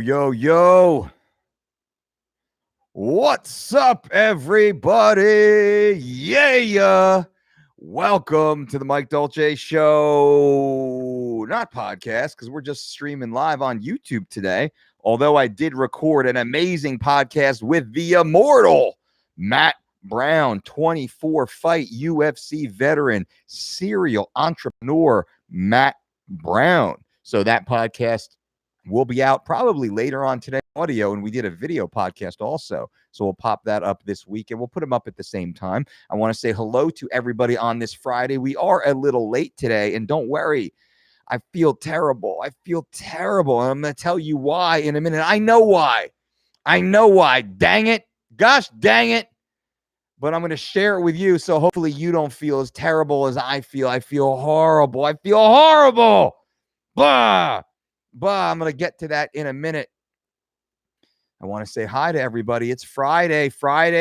Yo, yo. What's up, everybody? Yeah. Welcome to the Mike Dolce Show. Not podcast, because we're just streaming live on YouTube today. Although I did record an amazing podcast with the immortal Matt Brown, 24-fight UFC veteran, serial entrepreneur Matt Brown. So that podcast will be out probably later on today, audio, and we did a video podcast also. So we'll pop that up this week and we'll put them up at the same time. I want to say hello to everybody on this Friday. We are a little late today, and don't worry, I feel terrible. And I'm going to tell you why in a minute. I know why. Dang it. Gosh dang it. But I'm going to share it with you, so hopefully you don't feel as terrible as I feel. I feel horrible. Blah. I'm going to get to that in a minute. I want to say hi to everybody. It's Friday,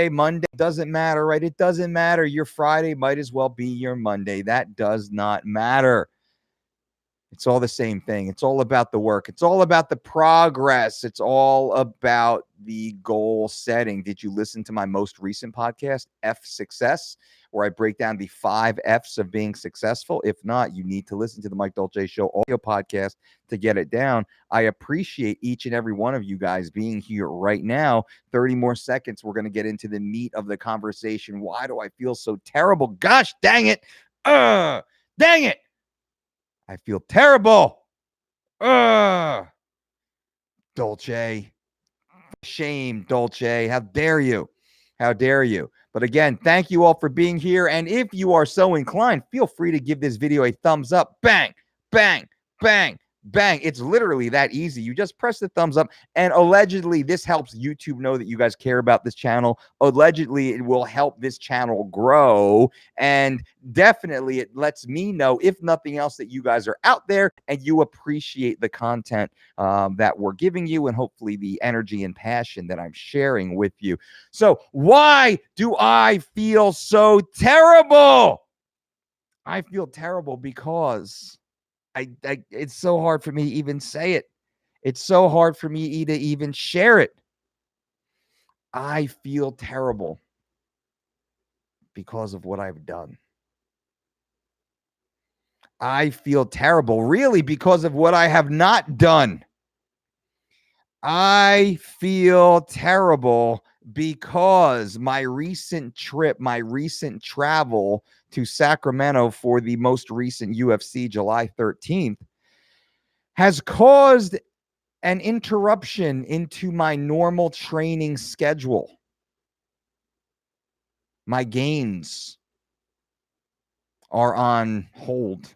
Monday, doesn't matter, right? It doesn't matter. Your Friday might as well be your Monday. That does not matter. It's all the same thing. It's all about the work. It's all about the progress. It's all about the goal setting. Did you listen to my most recent podcast, F Success, where I break down the 5 F's of being successful? If not, you need to listen to the Mike Dolce Show audio podcast to get it down. I appreciate each and every one of you guys being here right now. 30 more seconds. We're going to get into the meat of the conversation. Why do I feel so terrible? Gosh, dang it. Dang it. I feel terrible. Dolce. Shame, Dolce. How dare you? But again, thank you all for being here. And if you are so inclined, feel free to give this video a thumbs up. Bang, bang, bang, bang. It's literally that easy. You just press the thumbs up, and allegedly this helps YouTube know that you guys care about this channel. Allegedly, it will help this channel grow, and definitely it lets me know, if nothing else, that you guys are out there and you appreciate the content that we're giving you, and hopefully the energy and passion that I'm sharing with you. So why do I feel so terrible? I feel terrible because it's so hard for me to even say it. It's so hard for me to even share it. I feel terrible because of what I've done. I feel terrible, really, because of what I have not done. I feel terrible because my recent travel to Sacramento for the most recent UFC, July 13th, has caused an interruption into my normal training schedule. My gains are on hold.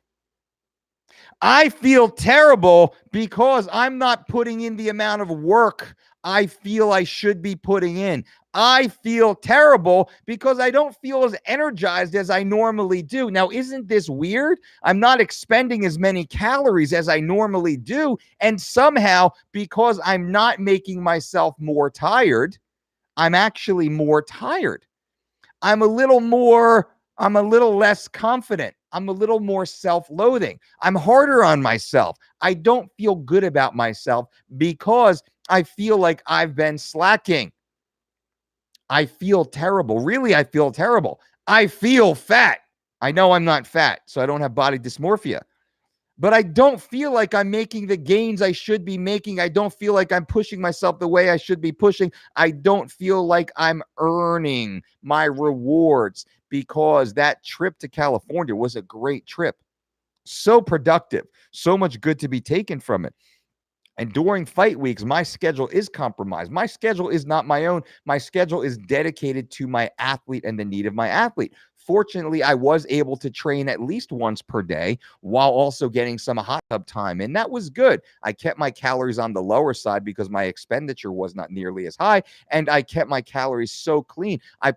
I feel terrible because I'm not putting in the amount of work I feel I should be putting in. I feel terrible because I don't feel as energized as I normally do. Now, isn't this weird? I'm not expending as many calories as I normally do. And somehow, because I'm not making myself more tired, I'm actually more tired. I'm a little less confident. I'm a little more self-loathing. I'm harder on myself. I don't feel good about myself because I feel like I've been slacking. I feel terrible. Really, I feel terrible. I feel fat. I know I'm not fat, so I don't have body dysmorphia. But I don't feel like I'm making the gains I should be making. I don't feel like I'm pushing myself the way I should be pushing. I don't feel like I'm earning my rewards, because that trip to California was a great trip. So productive. So much good to be taken from it. And during fight weeks, my schedule is compromised. My schedule is not my own. My schedule is dedicated to my athlete and the need of my athlete. Fortunately, I was able to train at least once per day while also getting some hot tub time, and that was good. I kept my calories on the lower side because my expenditure was not nearly as high, and I kept my calories so clean. I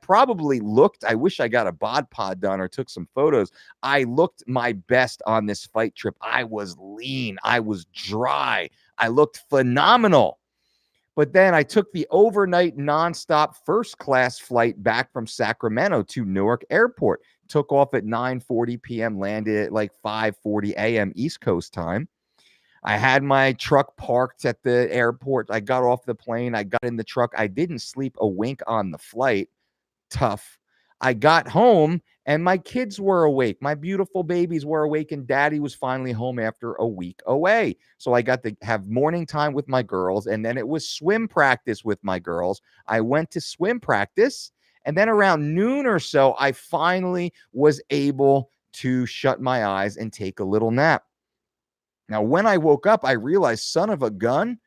wish I got a bod pod done or took some photos. I looked my best on this fight trip. I was lean. I was dry. I looked phenomenal. But then I took the overnight nonstop first-class flight back from Sacramento to Newark Airport. Took off at 9:40 p.m., landed at like 5:40 a.m. East Coast time. I had my truck parked at the airport. I got off the plane. I got in the truck. I didn't sleep a wink on the flight. Tough. I got home and my kids were awake. My beautiful babies were awake, and daddy was finally home after a week away. So I got to have morning time with my girls, and then it was swim practice with my girls. I went to swim practice, and then around noon or so, I finally was able to shut my eyes and take a little nap. Now, when I woke up, I realized, son of a gun,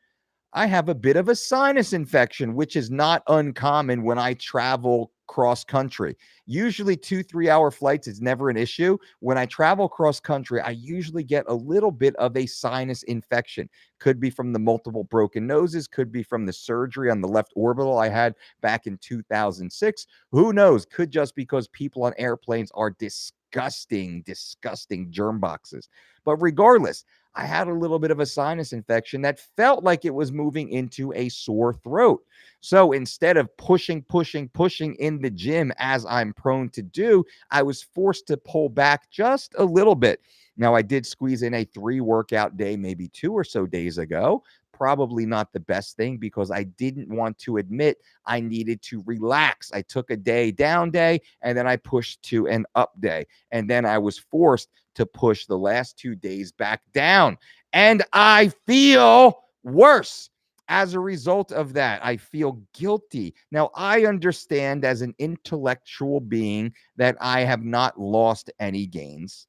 I have a bit of a sinus infection, which is not uncommon when I travel cross country. Usually 2-3 hour flights is never an issue. When I travel cross country, I usually get a little bit of a sinus infection. Could be from the multiple broken noses, could be from the surgery on the left orbital I had back in 2006. Who knows? Could just because people on airplanes are disgusting germ boxes. But regardless, I had a little bit of a sinus infection that felt like it was moving into a sore throat. So instead of pushing in the gym as I'm prone to do, I was forced to pull back just a little bit. Now, I did squeeze in a 3 workout day, maybe 2 or so days ago. Probably not the best thing because I didn't want to admit I needed to relax. I took a down day, and then I pushed to an up day. And then I was forced to push the last 2 days back down. And I feel worse. As a result of that, I feel guilty. Now, I understand as an intellectual being that I have not lost any gains.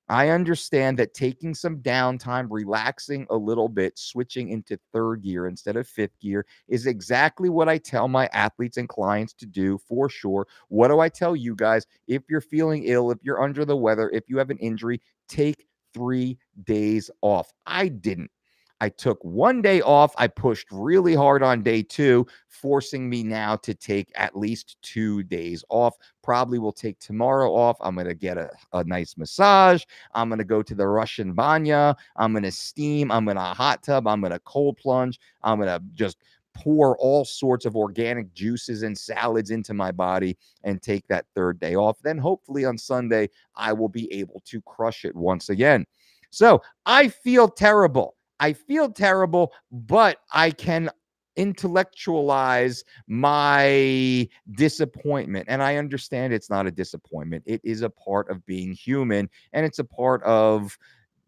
I understand that taking some downtime, relaxing a little bit, switching into third gear instead of fifth gear is exactly what I tell my athletes and clients to do for sure. What do I tell you guys? If you're feeling ill, if you're under the weather, if you have an injury, take 3 days off. I didn't. I took 1 day off. I pushed really hard on day 2, forcing me now to take at least 2 days off. Probably will take tomorrow off. I'm going to get a nice massage. I'm going to go to the Russian banya. I'm going to steam. I'm going to hot tub. I'm going to cold plunge. I'm going to just pour all sorts of organic juices and salads into my body and take that 3rd day off. Then hopefully on Sunday, I will be able to crush it once again. So I feel terrible. But I can intellectualize my disappointment. And I understand it's not a disappointment. It is a part of being human, and it's a part of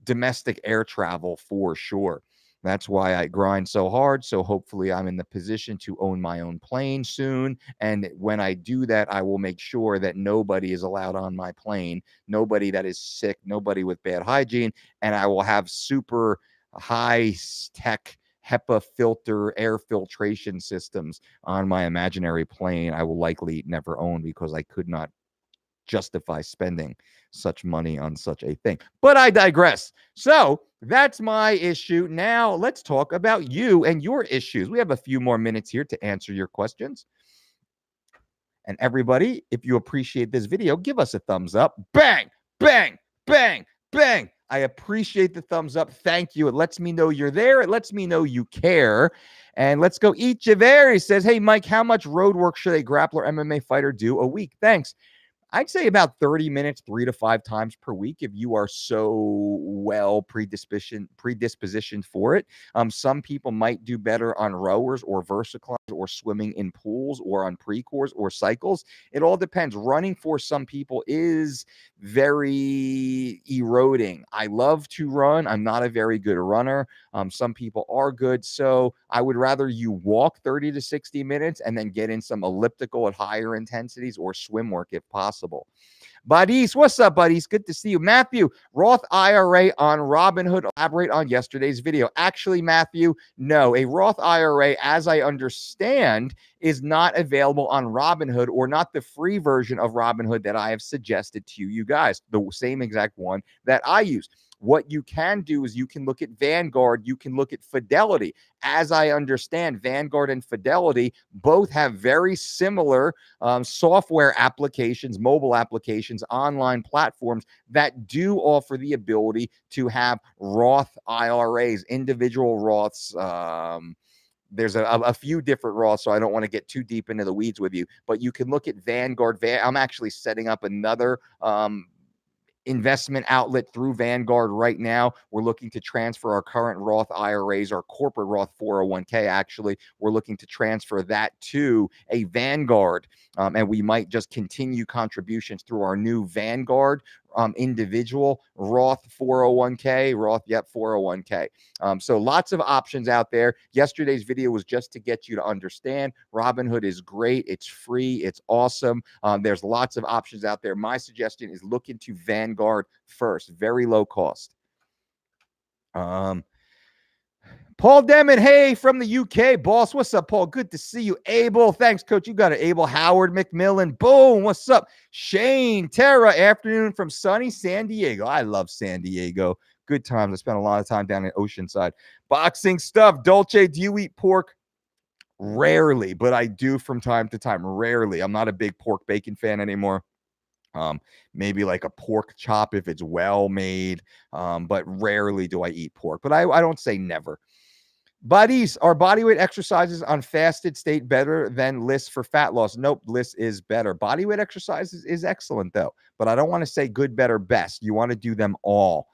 domestic air travel for sure. That's why I grind so hard. So hopefully I'm in the position to own my own plane soon. And when I do that, I will make sure that nobody is allowed on my plane, nobody that is sick, nobody with bad hygiene. And I will have super high tech HEPA filter air filtration systems on my imaginary plane I will likely never own because I could not justify spending such money on such a thing. But I digress. So that's my issue. Now let's talk about you and your issues. We have a few more minutes here to answer your questions. And everybody, if you appreciate this video, give us a thumbs up. Bang, bang, bang, bang. I appreciate the thumbs up. Thank you. It lets me know you're there. It lets me know you care. And let's go. Echeverry says, hey, Mike, how much road work should a grappler MMA fighter do a week? Thanks. I'd say about 30 minutes, 3 to 5 times per week if you are so well predispositioned for it. Some people might do better on rowers or versiclines or swimming in pools or on pre-course or cycles. It all depends. Running for some people is very eroding. I love to run. I'm not a very good runner. Some people are good. So I would rather you walk 30 to 60 minutes and then get in some elliptical at higher intensities or swim work if possible. Buddies, what's up, buddies? Good to see you. Matthew, Roth IRA on Robinhood. Elaborate on yesterday's video. Actually, Matthew, no. A Roth IRA, as I understand, is not available on Robinhood, or not the free version of Robinhood that I have suggested to you guys, the same exact one that I use. What you can do is you can look at Vanguard, you can look at Fidelity. As I understand, Vanguard and Fidelity both have very similar software applications, mobile applications, online platforms that do offer the ability to have Roth IRAs, individual Roths. There's a few different Roths, so I don't want to get too deep into the weeds with you, but you can look at Vanguard. I'm actually setting up another investment outlet through Vanguard right now. We're looking to transfer our current Roth IRAs, our corporate Roth 401k, actually. We're looking to transfer that to a Vanguard, and we might just continue contributions through our new Vanguard individual Roth 401k, 401k. So lots of options out there. Yesterday's video was just to get you to understand Robinhood is great. It's free. It's awesome. There's lots of options out there. My suggestion is look into Vanguard first. Very low cost. Paul Demon, hey, from the UK, boss. What's up, Paul? Good to see you. Abel, thanks, coach. You got it. Abel, Howard, McMillan, boom. What's up? Shane, Tara, afternoon from sunny San Diego. I love San Diego. Good times. I spent a lot of time down in Oceanside. Boxing stuff. Dolce, do you eat pork? Rarely, but I do from time to time. Rarely. I'm not a big pork bacon fan anymore. Maybe like a pork chop if it's well made, but rarely do I eat pork. But I don't say never. Buddies, are bodyweight exercises on fasted state better than lists for fat loss? Nope, list is better. Bodyweight exercises is excellent though, but I don't want to say good, better, best. You want to do them all.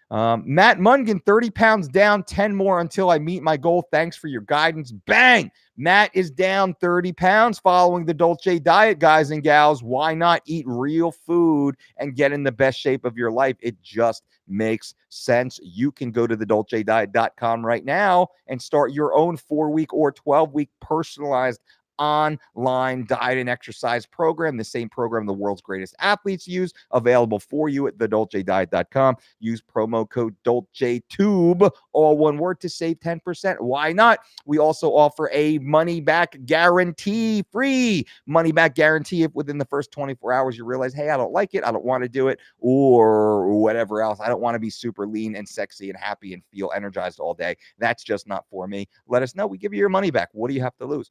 Matt Mungan, 30 pounds down, 10 more until I meet my goal. Thanks for your guidance. Bang! Matt is down 30 pounds following the Dolce diet, guys and gals. Why not eat real food and get in the best shape of your life? It just makes sense. You can go to thedolcediet.com right now and start your own 4-week or 12-week personalized online diet and exercise program, the same program the world's greatest athletes use, available for you at thedolcediet.com. Use promo code DolceTube, all one word, to save 10%. Why not? We also offer a money-back guarantee, free money-back guarantee. If within the first 24 hours you realize, hey, I don't like it, I don't want to do it, or whatever else, I don't want to be super lean and sexy and happy and feel energized all day, that's just not for me, let us know. We give you your money back. What do you have to lose?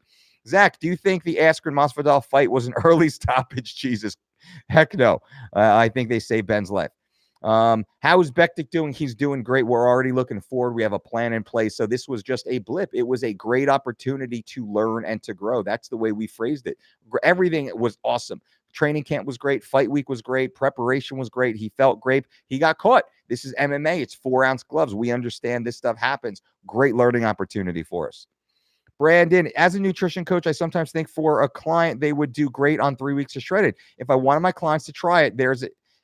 Zach, do you think the Askren Masvidal fight was an early stoppage? Jesus. Heck no. I think they saved Ben's life. How is Bektik doing? He's doing great. We're already looking forward. We have a plan in place. So this was just a blip. It was a great opportunity to learn and to grow. That's the way we phrased it. Everything was awesome. Training camp was great. Fight week was great. Preparation was great. He felt great. He got caught. This is MMA. It's 4-ounce gloves. We understand this stuff happens. Great learning opportunity for us. Brandon, as a nutrition coach, I sometimes think for a client, they would do great on 3 weeks of shredded. If I wanted my clients to try it,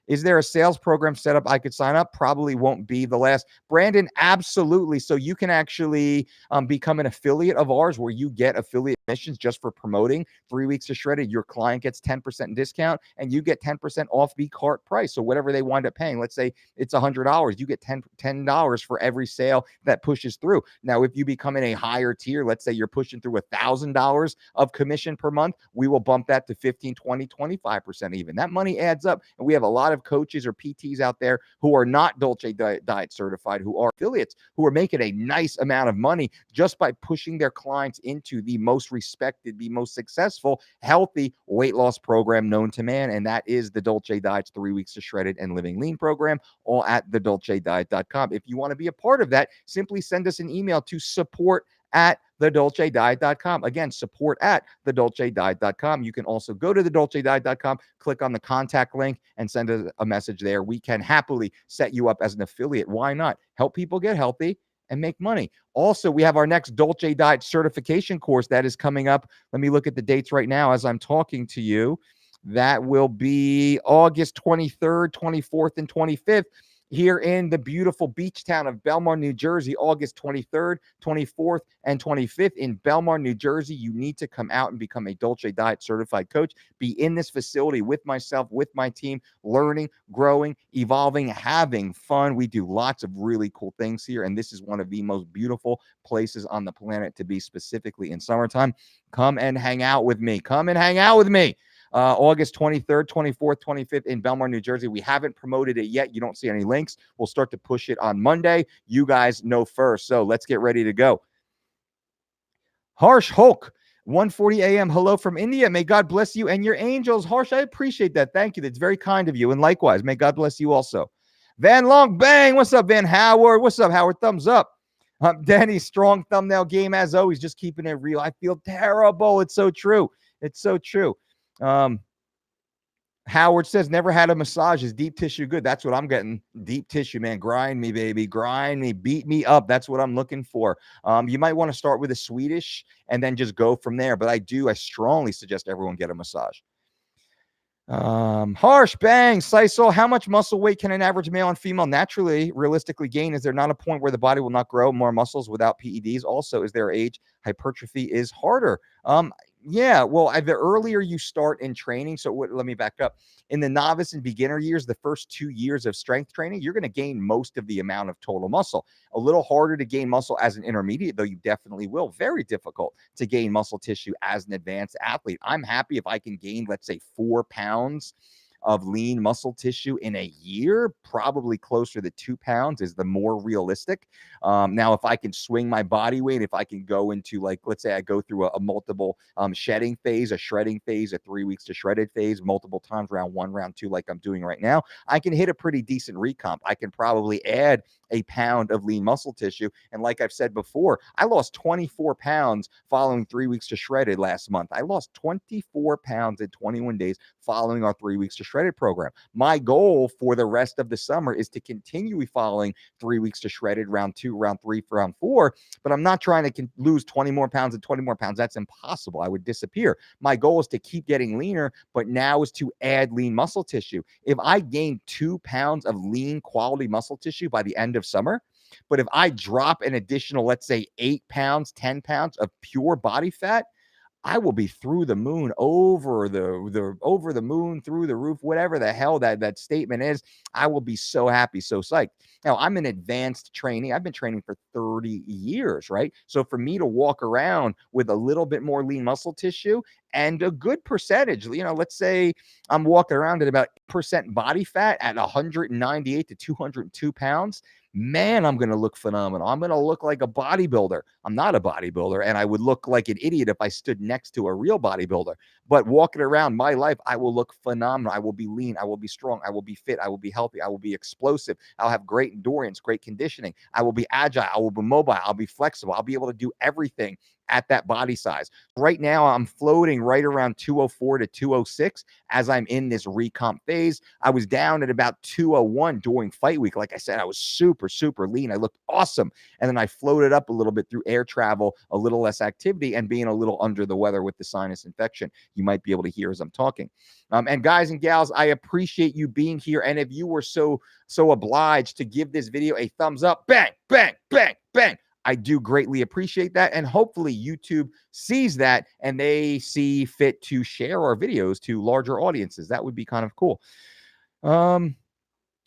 is there a sales program set up I could sign up? Probably won't be the last. Brandon, absolutely. So you can actually become an affiliate of ours where you get affiliate commissions just for promoting 3 weeks of shredded. Your client gets 10% discount and you get 10% off the cart price. So whatever they wind up paying, let's say it's $100, you get $10 for every sale that pushes through. Now, if you become in a higher tier, let's say you're pushing through $1,000 of commission per month, we will bump that to 15, 20, 25% even. That money adds up. And we have a lot of coaches or PTs out there who are not Dolce Diet certified, who are affiliates, who are making a nice amount of money just by pushing their clients into the most respected, the most successful, healthy weight loss program known to man. And that is the Dolce Diet's 3 weeks of shredded and living lean program, all at thedolcediet.com. If you want to be a part of that, simply send us an email to support@thedolcediet.com. Again, support@thedolcediet.com. You can also go to thedolcediet.com, click on the contact link, and send a message there. We can happily set you up as an affiliate. Why not? Help people get healthy and make money. Also, we have our next Dolce Diet certification course that is coming up. Let me look at the dates right now as I'm talking to you. That will be August 23rd, 24th, and 25th. Here in the beautiful beach town of Belmar, New Jersey, August 23rd, 24th, and 25th in Belmar, New Jersey. You need to come out and become a Dolce Diet certified coach. Be in this facility with myself, with my team, learning, growing, evolving, having fun. We do lots of really cool things here, and this is one of the most beautiful places on the planet to be, specifically in summertime. Come and hang out with me. Come and hang out with me. August 23rd, 24th, 25th in Belmar, New Jersey. We haven't promoted it yet. You don't see any links. We'll start to push it on Monday. You guys know first. So let's get ready to go. Harsh Hulk, 1:40 a.m. Hello from India. May God bless you and your angels. Harsh, I appreciate that. Thank you. That's very kind of you. And likewise, may God bless you also. Van Long Bang. What's up, Van Howard? What's up, Howard? Thumbs up. Danny, strong thumbnail game as always. Just keeping it real. I feel terrible. It's so true. It's so true. Howard says, never had a massage. Is deep tissue good? That's what I'm getting. Deep tissue, man. Grind me, baby. Grind me. Beat me up. That's what I'm looking for. You might want to start with a Swedish and then just go from there. But I strongly suggest everyone get a massage. Harsh bang Sisal, how much muscle weight can an average male and female naturally realistically gain? Is there not a point where the body will not grow more muscles without PEDs? Also, is there age hypertrophy is harder? Yeah, well, the earlier you start in training, so let me back up. In the novice and beginner years, the first 2 years of strength training, you're going to gain most of the amount of total muscle. A little harder to gain muscle as an intermediate, though you definitely will. Very difficult to gain muscle tissue as an advanced athlete. I'm happy if I can gain, let's say, 4 pounds of lean muscle tissue in a year. Probably closer to 2 pounds is the more realistic. Now, if I can swing my body weight, if I can go into, like, let's say I go through a multiple shedding phase, a shredding phase, a 3 weeks to shredded phase, multiple times, round 1, round 2, like I'm doing right now, I can hit a pretty decent recomp. I can probably add a pound of lean muscle tissue. And like I've said before, I lost 24 pounds following 3 weeks to shredded last month. I lost 24 pounds in 21 days following our 3 weeks to shredded program. My goal for the rest of the summer is to continue following 3 weeks to shredded, round 2, round 3, round 4. But I'm not trying to lose 20 more pounds and 20 more pounds. That's impossible. I would disappear. My goal is to keep getting leaner, but now is to add lean muscle tissue. If I gain 2 pounds of lean quality muscle tissue by the end of summer, but if I drop an additional, let's say 8 pounds, 10 pounds of pure body fat, I will be through the moon, over the moon, through the roof, whatever the hell that statement is. I will be so happy, so psyched. Now, I'm an advanced trainee. I've been training for 30 years, right? So for me to walk around with a little bit more lean muscle tissue and a good percentage, let's say I'm walking around at about percent body fat at 198 to 202 pounds. Man, I'm going to look phenomenal. I'm going to look like a bodybuilder. I'm not a bodybuilder, and I would look like an idiot if I stood next to a real bodybuilder. But walking around my life, I will look phenomenal. I will be lean. I will be strong. I will be fit. I will be healthy. I will be explosive. I'll have great endurance, great conditioning. I will be agile. I will be mobile. I'll be flexible. I'll be able to do everything at that body size. Right now, I'm floating right around 204 to 206 as I'm in this recomp phase. I was down at about 201 during fight week. Like I said, I was super, super lean. I looked awesome. And then I floated up a little bit through air travel, a little less activity, and being a little under the weather with the sinus infection. You might be able to hear as I'm talking. And guys and gals, I appreciate you being here. And if you were so obliged to give this video a thumbs up, bang, bang, bang, bang, I do greatly appreciate that. And hopefully YouTube sees that and they see fit to share our videos to larger audiences. That would be kind of cool.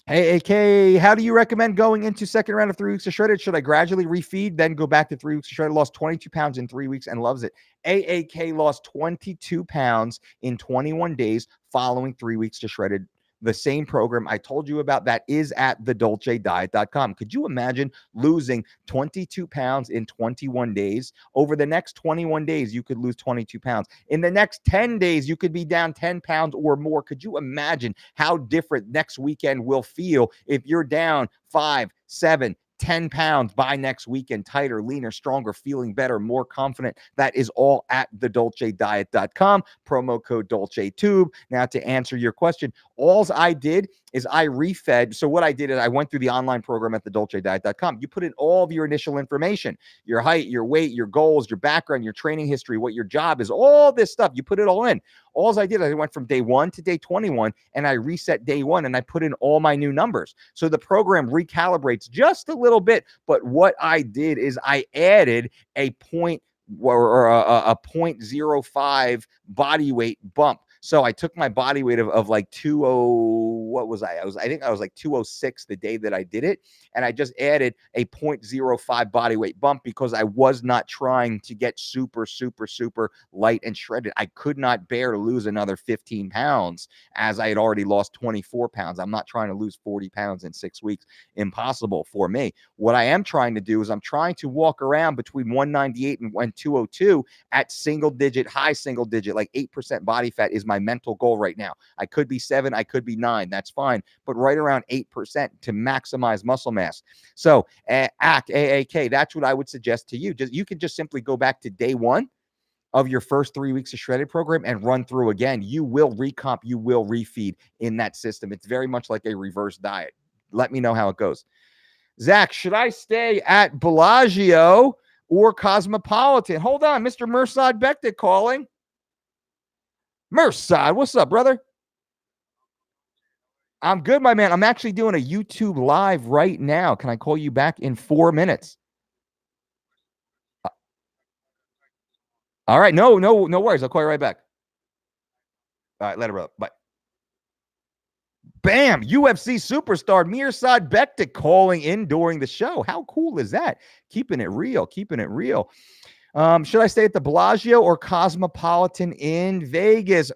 AAK, how do you recommend going into second round of 3 weeks of shredded? Should I gradually refeed, then go back to 3 weeks of shredded? Lost 22 pounds in 3 weeks and loves it. AAK lost 22 pounds in 21 days following 3 weeks to shredded. The same program I told you about that is at thedolcediet.com. Could you imagine losing 22 pounds in 21 days? Over the next 21 days, you could lose 22 pounds. In the next 10 days, you could be down 10 pounds or more. Could you imagine how different next weekend will feel if you're down 5, 7, 10 pounds by next weekend, tighter, leaner, stronger, feeling better, more confident? That is all at thedolcediet.com. Promo code DolceTube. Now, to answer your question, all I did is I refed. So what I did is I went through the online program at thedolcediet.com. You put in all of your initial information, your height, your weight, your goals, your background, your training history, what your job is, all this stuff. You put it all in. All I did, I went from day 1 to day 21, and I reset day 1, and I put in all my new numbers. So the program recalibrates just a little bit. But what I did is I added a 0.05 body weight bump. So I took my body weight of like 20, what was I think I was like 206 the day that I did it. And I just added a 0.05 body weight bump because I was not trying to get super, super, super light and shredded. I could not bear to lose another 15 pounds as I had already lost 24 pounds. I'm not trying to lose 40 pounds in 6 weeks. Impossible for me. What I am trying to do is I'm trying to walk around between 198 and 202 at high single digit, like 8% body fat is my mental goal right now. I could be 7, I could be 9, that's fine, but right around 8% to maximize muscle mass. So AAK, that's what I would suggest to you. You can just simply go back to day 1 of your first 3 weeks of shredded program and run through again. You will recomp, you will refeed in that system. It's very much like a reverse diet. Let me know how it goes. Zach, should I stay at Bellagio or Cosmopolitan? Hold on, Mr. Mersad Bektik calling. Mersad, what's up, brother? I'm good, my man. I'm actually doing a YouTube live right now. Can I call you back in 4 minutes? All right. No worries. I'll call you right back. All right, later, bro. Bye. Bam! UFC superstar Mirsad Bektik calling in during the show. How cool is that? Keeping it real. Should I stay at the Bellagio or Cosmopolitan in Vegas?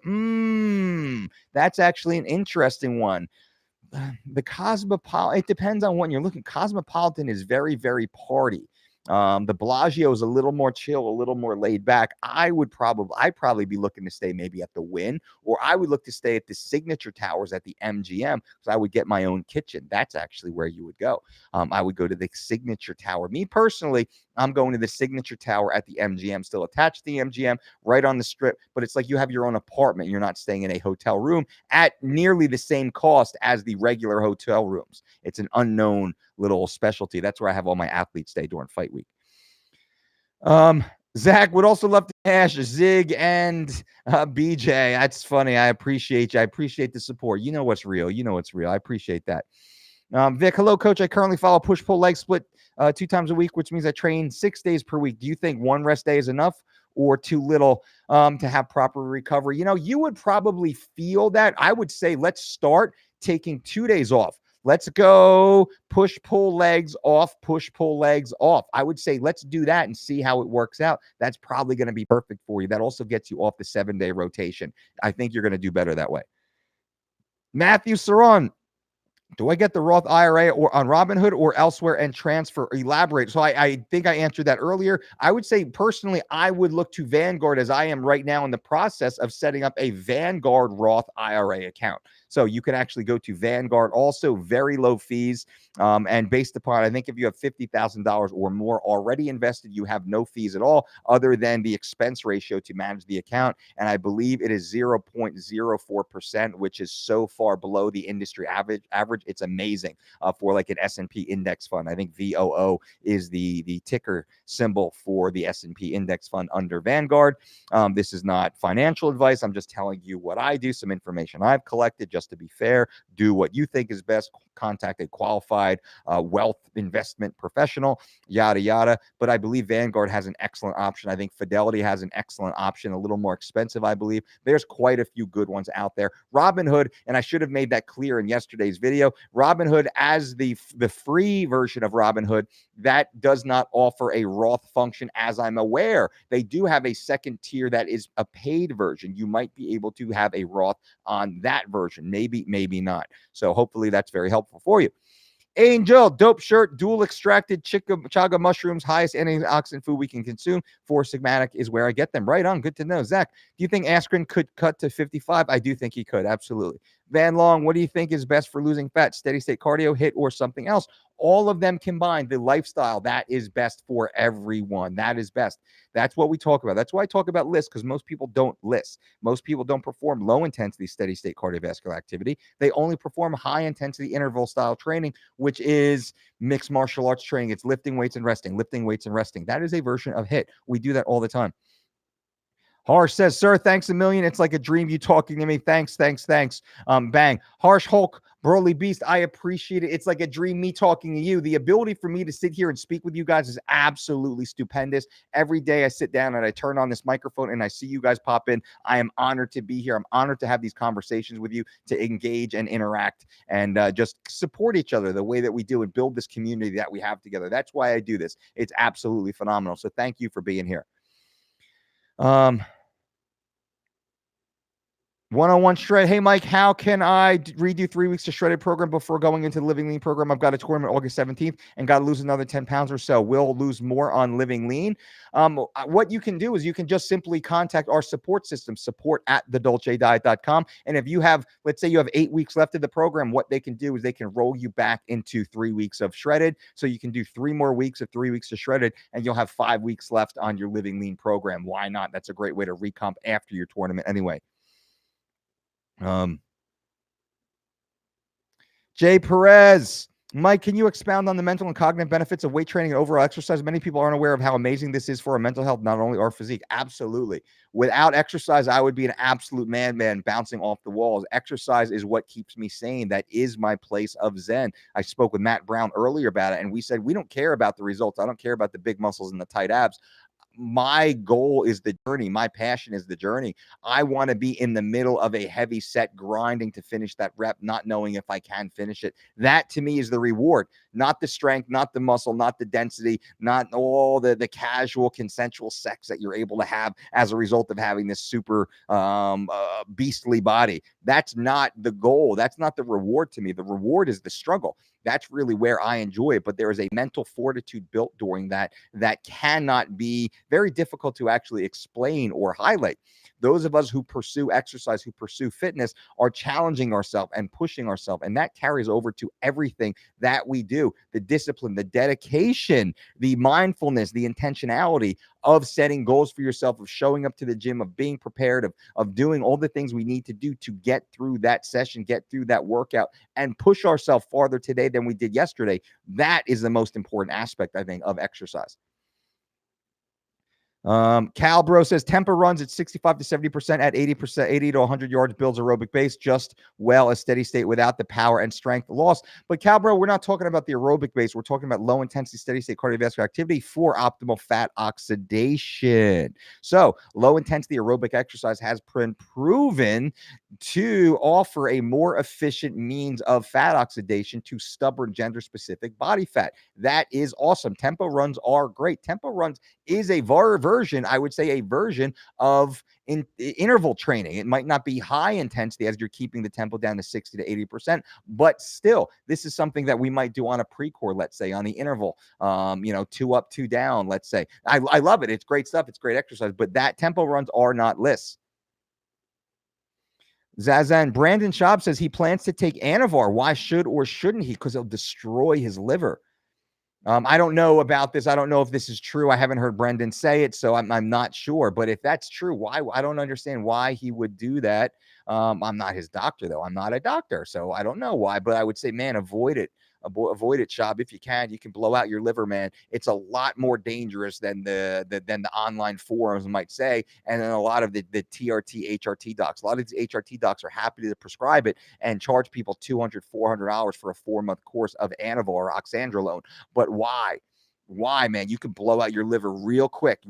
That's actually an interesting one. The Cosmopolitan, it depends on when you're looking. Cosmopolitan is very, very party. The Bellagio is a little more chill, a little more laid back. I'd probably be looking to stay maybe at the Wynn, or I would look to stay at the Signature Towers at the MGM because I would get my own kitchen. That's actually where you would go. I would go to the Signature Tower. Me personally, I'm going to the Signature Tower at the MGM, still attached to the MGM, right on the strip, but it's like you have your own apartment. You're not staying in a hotel room at nearly the same cost as the regular hotel rooms. It's an unknown little specialty. That's where I have all my athletes stay during fight week. Zach would also love to hash Zig and BJ. That's funny. I appreciate you. I appreciate the support. You know what's real. I appreciate that. Vic, hello, coach. I currently follow push-pull leg split 2 times a week, which means I train 6 days per week. Do you think one rest day is enough or too little to have proper recovery? You would probably feel that. I would say let's start taking 2 days off. Let's go push-pull legs off, push-pull legs off. I would say let's do that and see how it works out. That's probably going to be perfect for you. That also gets you off the 7-day rotation. I think you're going to do better that way. Matthew Saron, do I get the Roth IRA or on Robinhood or elsewhere and transfer? Elaborate. So I think I answered that earlier. I would say personally, I would look to Vanguard as I am right now in the process of setting up a Vanguard Roth IRA account. So you can actually go to Vanguard, also very low fees. And based upon, I think if you have $50,000 or more already invested, you have no fees at all other than the expense ratio to manage the account. And I believe it is 0.04%, which is so far below the industry average. It's amazing for like an S&P index fund. I think VOO is the ticker symbol for the S&P index fund under Vanguard. This is not financial advice. I'm just telling you what I do, some information I've collected. Just to be fair, do what you think is best. Contact a qualified wealth investment professional, yada, yada. But I believe Vanguard has an excellent option. I think Fidelity has an excellent option, a little more expensive, I believe. There's quite a few good ones out there. Robinhood, and I should have made that clear in yesterday's video, Robinhood as the free version of Robinhood, that does not offer a Roth function as I'm aware. They do have a second tier that is a paid version. You might be able to have a Roth on that version. Maybe not. So hopefully that's very helpful for you. Angel, dope shirt, dual extracted chaga mushrooms, highest antioxidant food we can consume. 4 Sigmatic is where I get them. Right on. Good to know. Zach, do you think Askren could cut to 55? I do think he could. Absolutely. Van Long, what do you think is best for losing fat? Steady state cardio, HIIT, or something else? All of them combined, the lifestyle, that is best for everyone. That is best. That's what we talk about. That's why I talk about lists, because most people don't list. Most people don't perform low intensity steady state cardiovascular activity. They only perform high intensity interval style training, which is mixed martial arts training. It's lifting weights and resting, lifting weights and resting. That is a version of HIIT. We do that all the time. Harsh says, sir, thanks a million. It's like a dream you talking to me. Thanks. Bang. Harsh Hulk, Broly Beast, I appreciate it. It's like a dream me talking to you. The ability for me to sit here and speak with you guys is absolutely stupendous. Every day I sit down and I turn on this microphone and I see you guys pop in. I am honored to be here. I'm honored to have these conversations with you, to engage and interact and just support each other the way that we do and build this community that we have together. That's why I do this. It's absolutely phenomenal. So thank you for being here. 101 shred. Hey, Mike, how can I redo 3 weeks to shredded program before going into the Living Lean program? I've got a tournament August 17th and got to lose another 10 pounds or so. We'll lose more on Living Lean. What you can do is you can just simply contact our support system, support at thedolcediet.com. And if you have, let's say you have 8 weeks left of the program, what they can do is they can roll you back into 3 weeks of shredded. So you can do 3 more weeks of 3 weeks of shredded, and you'll have 5 weeks left on your Living Lean program. Why not? That's a great way to recomp after your tournament anyway. Jay Perez. Mike, can you expound on the mental and cognitive benefits of weight training and overall exercise? Many people aren't aware of how amazing this is for our mental health, not only our physique. Absolutely. Without exercise, I would be an absolute madman bouncing off the walls. Exercise is what keeps me sane. That is my place of zen. I spoke with Matt Brown earlier about it, and we said we don't care about the results. I don't care about the big muscles and the tight abs. My goal is the journey. My passion is the journey. I want to be in the middle of a heavy set grinding to finish that rep, not knowing if I can finish it. That to me is the reward, not the strength, not the muscle, not the density, not all the casual consensual sex that you're able to have as a result of having this super beastly body. That's not the goal. That's not the reward to me. The reward is the struggle. That's really where I enjoy it. But there is a mental fortitude built during that cannot be very difficult to actually explain or highlight. Those of us who pursue exercise, who pursue fitness, are challenging ourselves and pushing ourselves. And that carries over to everything that we do. The discipline, the dedication, the mindfulness, the intentionality of setting goals for yourself, of showing up to the gym, of being prepared, of doing all the things we need to do to get through that session, get through that workout, and push ourselves farther today than we did yesterday. That is the most important aspect, I think, of exercise. Cal Bro says tempo runs at 65 to 70% at 80%, 80 to 100 yards builds aerobic base just well as steady state without the power and strength loss. But Cal Bro, we're not talking about the aerobic base. We're talking about low intensity, steady state cardiovascular activity for optimal fat oxidation. So low intensity aerobic exercise has been proven to offer a more efficient means of fat oxidation to stubborn gender specific body fat. That is awesome. Tempo runs are great. Tempo runs is a version, I would say a version of interval training. It might not be high intensity as you're keeping the tempo down to 60 to 80%, but still, this is something that we might do on a pre-core, let's say, on the interval, 2 up, 2 down, let's say. I love it. It's great stuff. It's great exercise, but that tempo runs are not lists. Zazan, Brandon Schaub says he plans to take Anavar. Why should or shouldn't he? Because it'll destroy his liver. I don't know about this. I don't know if this is true. I haven't heard Brendan say it, so I'm not sure. But if that's true, why? I don't understand why he would do that. I'm not his doctor, though. I'm not a doctor, so I don't know why. But I would say, man, avoid it. Avoid it, Shab. If you can, you can blow out your liver, man. It's a lot more dangerous than the online forums might say, and then a lot of the TRT, HRT docs. A lot of these HRT docs are happy to prescribe it and charge people $200, $400 for a 4-month course of Anavar or oxandrolone. But why? Why, man? You can blow out your liver real quick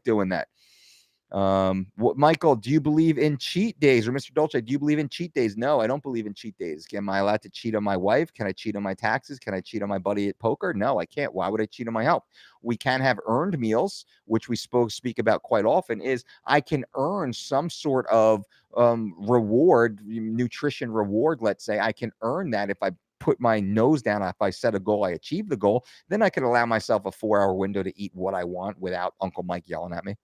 doing that. Michael, do you believe in cheat days? Or Mr. Dolce, do you believe in cheat days? No, I don't believe in cheat days. Am I allowed to cheat on my wife? Can I cheat on my taxes? Can I cheat on my buddy at poker? No, I can't. Why would I cheat on my health? We can have earned meals, which we speak about quite often, is I can earn some sort of reward, nutrition reward, let's say. I can earn that if I put my nose down. If I set a goal, I achieve the goal, then I can allow myself a 4-hour window to eat what I want without Uncle Mike yelling at me.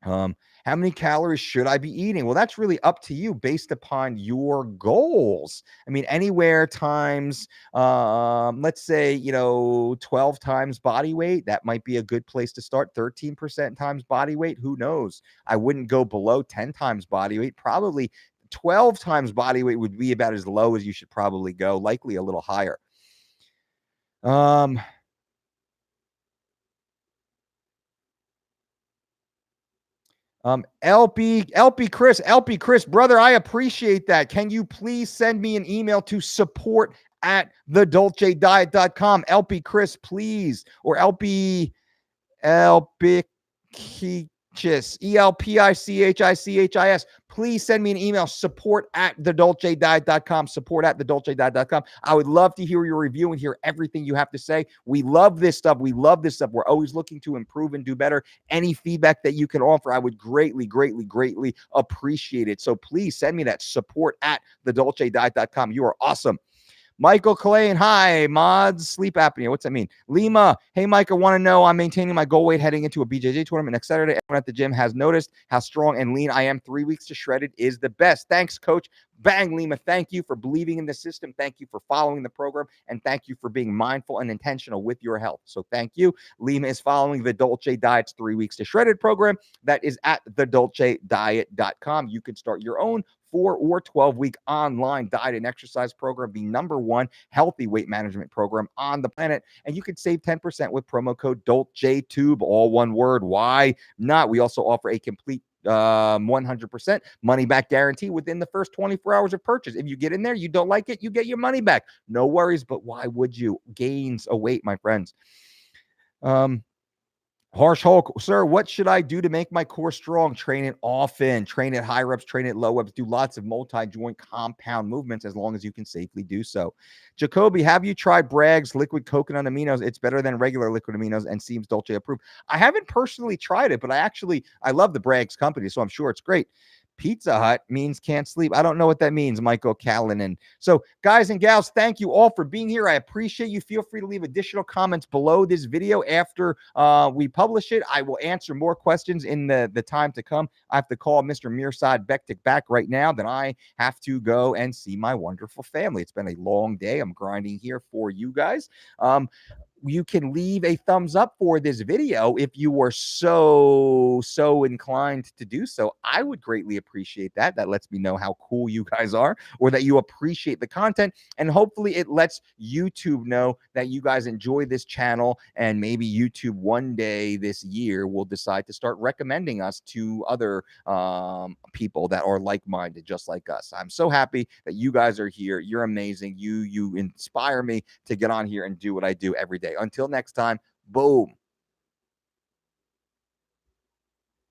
How many calories should I be eating? Well, that's really up to you based upon your goals. I mean, anywhere times, let's say, 12 times body weight, that might be a good place to start. 13% times body weight, who knows? I wouldn't go below 10 times body weight. Probably 12 times body weight would be about as low as you should probably go, likely a little higher. LP Chris, brother, I appreciate that. Can you please send me an email to support@thedolcediet.com? LP Chris, please, or LP Elpicichis, ELPICHICHIS. please send me an email, support@thedolcediet.com, support@thedolcediet.com. I would love to hear your review and hear everything you have to say. We love this stuff. We love this stuff. We're always looking to improve and do better. Any feedback that you can offer, I would greatly, greatly, greatly appreciate it. So please send me that, support@thedolcediet.com. You are awesome. Michael Kalain, hi, mods, sleep apnea. What's that mean? Lima, hey, Mike, I want to know I'm maintaining my goal weight heading into a BJJ tournament next Saturday. Everyone at the gym has noticed how strong and lean I am. 3 weeks to shredded is the best. Thanks, coach. Bang, Lima. Thank you for believing in the system. Thank you for following the program. And thank you for being mindful and intentional with your health. So thank you. Lima is following the Dolce Diet's 3 weeks to shredded program. That is at thedolcediet.com. You can start your own 4 or 12-week online diet and exercise program, the #1 healthy weight management program on the planet. And you can save 10% with promo code DolceTube, all one word. Why not? We also offer a complete 100% money back guarantee within the first 24 hours of purchase. If you get in there, you don't like it, you get your money back. No worries, but why would you? Gains await, my friends. Harsh Hulk, sir, what should I do to make my core strong? Train it often, train it high reps, train it low reps, do lots of multi-joint compound movements as long as you can safely do so. Jacoby, have you tried Bragg's liquid coconut aminos? It's better than regular liquid aminos and seems Dolce approved. I haven't personally tried it, but I love the Bragg's company, so I'm sure it's great. Pizza Hut means can't sleep. I don't know what that means, Michael Callanan. So, guys and gals, thank you all for being here. I appreciate you. Feel free to leave additional comments below this video after we publish it. I will answer more questions in the time to come. I have to call Mr. Mirsad Bektik back right now. Then I have to go and see my wonderful family. It's been a long day. I'm grinding here for you guys. You can leave a thumbs up for this video if you were so inclined to do so. I would greatly appreciate that. That lets me know how cool you guys are, or that you appreciate the content, and hopefully it lets YouTube know that you guys enjoy this channel, and maybe YouTube one day this year will decide to start recommending us to other people that are like-minded just like us. I'm so happy that you guys are here. You're amazing. You inspire me to get on here and do what I do every day. Until next time, boom.